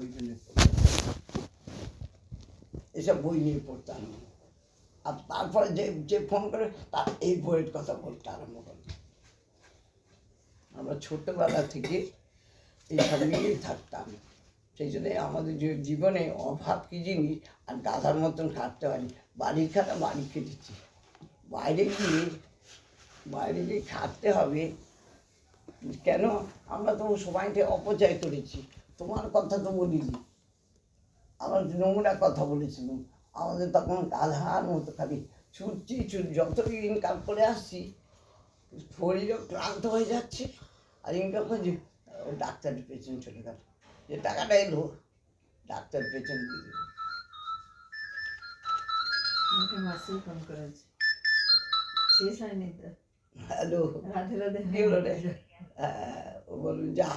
বই নিয়ে পড়তাম, এসব বই নিয়ে পড়তাম। আর তারপরে যে যে ফোন করে তার এই বইয়ের কথা বলতে আরম্ভ করত। আমরা ছোটবেলা থেকে এইসব নিয়েই থাকতাম। সেই জন্যে আমাদের যে জীবনে অভাব কী জিনিস আর গাধার মতন খাটতে পারি। বাড়ির খাটা বাড়ি খেটেছি, বাইরে গিয়ে খাটতে হবে কেন? আমরা তো সময়টা অপচয় করেছি। তোমার কথা তো বলিনি, আমরা নোংরা কথা বলেছিলাম। আমাদের তখন গাধার মতো খালি ছুটছি যতই ইনকাম করে আসছি, শরীরও ক্লান্ত হয়ে যাচ্ছে। আর ইনকাম করছি, ডাক্তারের পেছনে চলে গেল, যে টাকাটা এলো ডাক্তার পেছনে দিয়ে দিল। হ্যালো, কি হলো রে? ও বলল যা,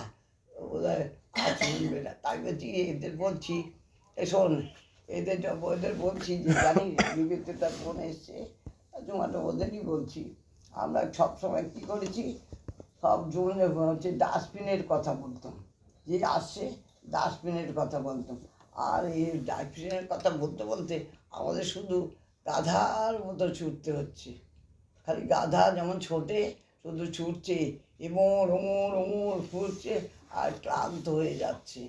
বোধহয় আর শুনবে না। তাই বলছি এদের বলছি, শোন এদের বলছি যে জানি বিবেতে তার ফোন এসছে, তোমাকে ওদেরই বলছি। আমরা সবসময় কী করেছি, সব জন্য হচ্ছে ডাস্টবিনের কথা বলতাম, যে আসছে ডাস্টবিনের কথা বলতাম। আর এই ডাস্টবিনের কথা বলতে বলতে আমাদের শুধু গাধার মতো ছুটতে হচ্ছে। খালি গাধা যেমন ছোটে, শুধু ছুটছে, এমর ওমর ওমর ছুটছে, আর ক্লান্ত হয়ে যাচ্ছে।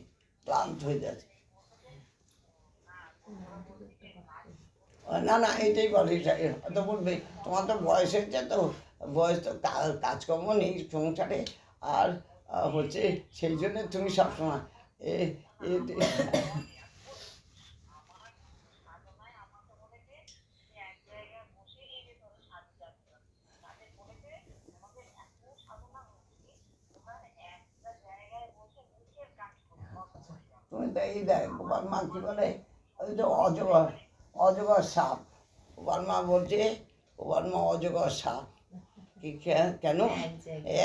না না, এটাই বলে, হয়তো বলবে তোমার তো বয়স হয়েছে, তো বয়স তো কাজকর্ম নেই সংসারে, আর হচ্ছে সেই জন্য তুমি সবসময় তুমি তো এই দেখ গোপাল মা কী বলে, ওই যে অজগর সাপ। গোপাল মা বলছে, গোপাল মা অজগর সাপ কি কেন?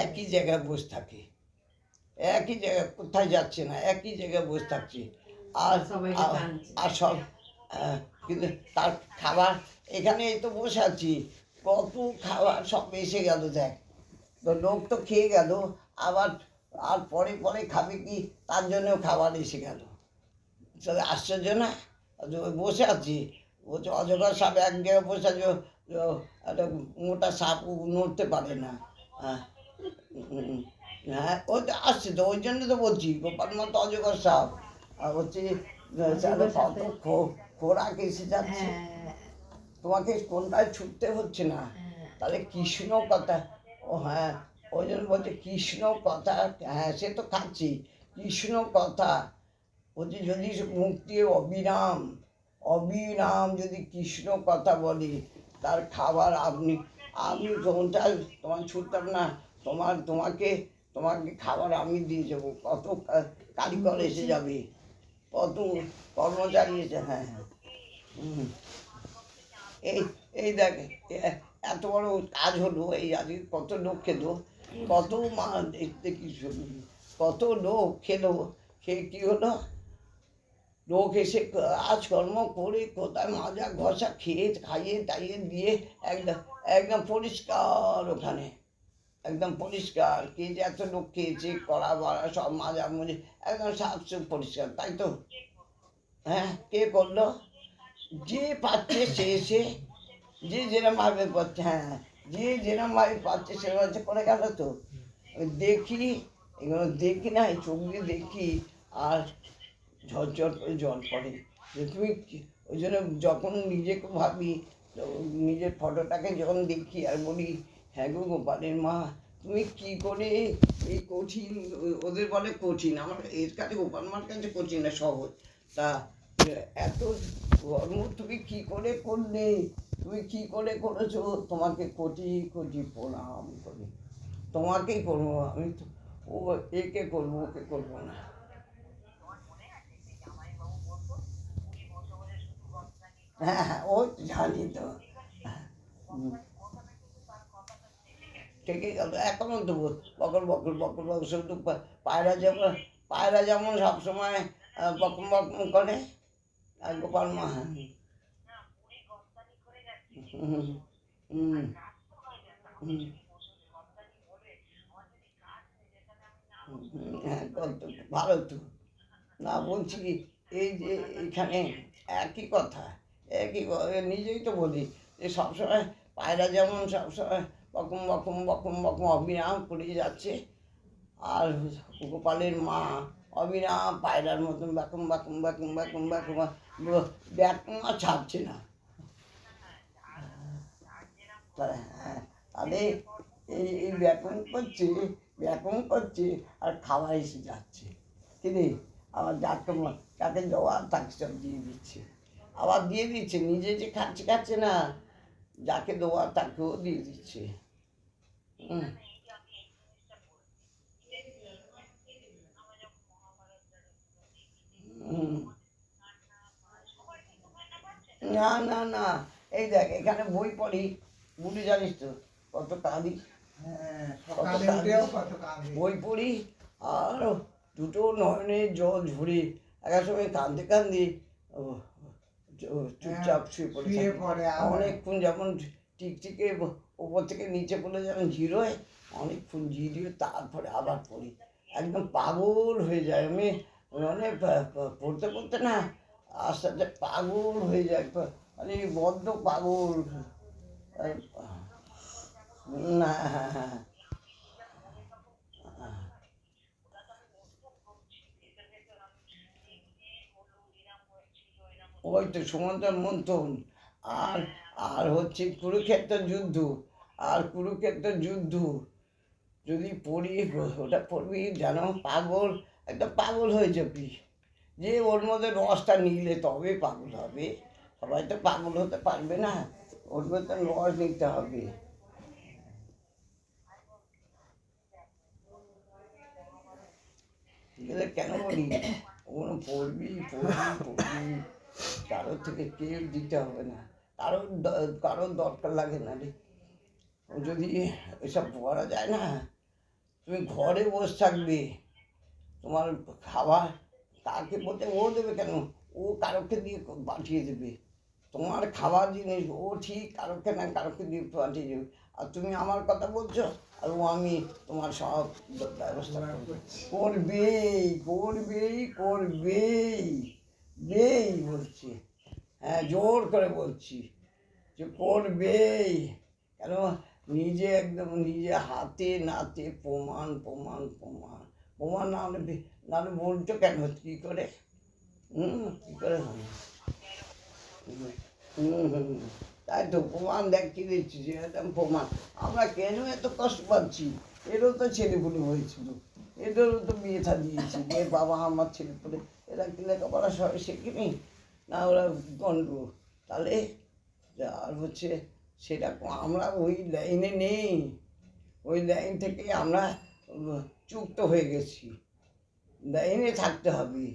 একই জায়গায় বসে থাকে, একই জায়গায়, কোথায় যাচ্ছে না, একই জায়গায় বসে থাকছে। আর সব কিন্তু তার খাবার, এখানে এই তো বসে আছি, কত খাবার সব এসে গেল, দেখ তো লোক তো খেয়ে গেল, আবার আর পরে পরে খাবে কি, তার জন্যও খাবার এসে গেল। আশ্চর্য না? বসে আছি, বলছে অজগর সাপ এক জায়গায় বসে আছে, একটা মোটা সাপ নড়তে পারে না। হ্যাঁ ও তো আসছে, তো ওই জন্য তো বলছি গোপাল মতো অজগর সাপ। আর হচ্ছে কত খোরাক এসে যাচ্ছে, তোমাকে কোনটায় ছুটতে হচ্ছে না। তাহলে কৃষ্ণ কথা, ও হ্যাঁ, ওই জন্য বলছে কৃষ্ণ কথা, হ্যাঁ সে তো খাচ্ছি, কৃষ্ণ কথা বলছি, যদি মুক্তি অবিরাম যদি কৃষ্ণ কথা বলি, তার খাবার আপনি কোনটা তোমার ছুটতাম না, তোমাকে খাবার আমি দিয়ে যাবো। কত কারিগর এসে যাবে, কত কর্মচারী এসে, হ্যাঁ হ্যাঁ এই দেখ এত বড় কাজ হলো, এই আজকে কত লোক খেলো, কত মা দেখি কত লোক খেলো, খেয়ে কী হলো, লোক এসে কাজকর্ম করে কোথায় মাজা ঘষা খাইয়ে টাইয়ে দিয়ে একদম একদম পরিষ্কার, ওখানে একদম পরিষ্কার। কে যে এত লোক খেয়েছে, কড়া বাড়া সব মাজামুজি একদম সাফ পরিষ্কার, তাই তো? হ্যাঁ, কে করলো? যে পাচ্ছে সে এসে, যে যেরমভাবে পাচ্ছে, হ্যাঁ যে যেরমভাবে পাচ্ছে সেরকম করে গেল তো। দেখি এগুলো দেখি না, চোখ দিয়ে দেখি, আর ঝরঝর করে জল পড়ে। যে তুমি ওই জন্য যখন নিজেকে ভাবি, নিজের ফটোটাকে যখন দেখি আর বলি, হ্যাঁ গো গোপালের মা, তুমি কী করে এই কঠিন, ওদের বলে কঠিন, আমার এর কাছে গোপাল মার কাছে কঠিন না, সহজ। তা এত কর্ম তুমি কী করে করলে, তুমি কী করে করেছো, তোমাকে কোটি কোটি প্রণাম করি। তোমাকেই করবো আমি, তো ও একে করবো ওকে করবো না। হ্যাঁ হ্যাঁ, ও জানি তো, থেকে গেল এখনো তো বকর বকর বকর বকর শুধু পায়রা যেমন সবসময় বকম বকম করে, আর গোপাল মা হ্যাঁ ভালো তো। না বলছি কি, এই যে এখানে একই কথা, নিজেই তো বলি যে সবসময় পায়রা যেমন সবসময় বকম বকম বকম বকম অবিরাম করে যাচ্ছে, আর গোপালের মা অবিরাম পায়রার মতন বাকুম বাকুম বাকুম বাকুম বাকুম ব্যাকুম আর ছাড়ছে না। হ্যাঁ, তাহলে এই ব্যাকুম করছে আর খাবার এসে যাচ্ছে কিরে, আবার যাকে দেওয়া তাকে সব দিয়ে দিচ্ছে, আবার দিয়ে দিচ্ছে, নিজে যে খাচ্ছে না, যাকে দেওয়া তাকেও দিয়ে দিচ্ছে। হুম হুম। না না না, এই দেখ এখানে বই পড়ি, বুঝি জানিস তো কত কাঁদি, হ্যাঁ, কত সকালে কাঁদি, উঠেও কত কাঁদে। বই পড়ি আর দুটো নয়নের জল ঝরে এক সময় কাঁদতে কাঁদতে ও, চুপচাপ শুয়ে পড়ে শুয়ে থাকি। পড়ে আমরা। অনেকক্ষণ যেমন টিকটিকে ওপর থেকে নিচে পড়লে যেমন জিরোয়, অনেকক্ষণ জিরিয়ে তারপরে আবার পড়ি, একদম পাগল হয়ে যায় আমি, মানে পড়তে পড়তে না আস্তে আস্তে পাগল হয়ে যায়, মানে বড্ড পাগল। না, ওই তো সুমন্ত মন্থন, আর আর হচ্ছে কুরুক্ষেত্র যুদ্ধ, আর কুরুক্ষেত্র যুদ্ধ যদি পড়ি, ওটা পড়বি যেন পাগল, একদম পাগল হয়ে যাবি, যে ওর মধ্যে রসটা নিলে তবে পাগল হবে, সবাই তো পাগল হতে পারবে না, ওর মধ্যে রস নিতে হবে। এগুলো কেন বলি, ওগুলো পড়বি পড়বি পড়বি, কারোর থেকে কেউ দিতে হবে না, কারোর দরকার লাগে না রে, ও যদি এসব পড়া যায় না, তুমি ঘরে বসে থাকবে, তোমার খাবার তাকে বলতে ও দেবে কেন, ও কারোকে দিয়ে পাঠিয়ে দেবে, তোমার খাবার জিনিস ও ঠিক কারোকে না কারোকে দিয়ে পাঠিয়ে দেবে, আর তুমি আমার কথা বলছো, আর ও আমি তোমার সব ব্যবস্থা করবেই করবেই করবেই বেই বলছি, হ্যাঁ জোর করে বলছি যে করবেই, কেন নিজে একদম নিজে হাতে নাতে প্রমাণ প্রমাণ প্রমাণ প্রমাণ না হলে নাহলে বলছো কেন কী করে, কী করে হবে, তাই তো প্রমাণ দেখ কি দিচ্ছি, একদম প্রমাণ, আমরা কেন এত কষ্ট পাচ্ছি, এরও তো ছেলেপুলে হয়েছিল, এদেরও তো বিয়ে থা দিয়েছি, যে বাবা আমার ছেলেপুলে, এরা কি লেখাপড়া সবাই শেখেনি, না ওরা গন্ড, তাহলে আর হচ্ছে সেরকম আমরা ওই লাইনে নেই, ওই লাইন থেকে আমরা চুক্ত হয়ে গেছি, লাইনে থাকতে হবে।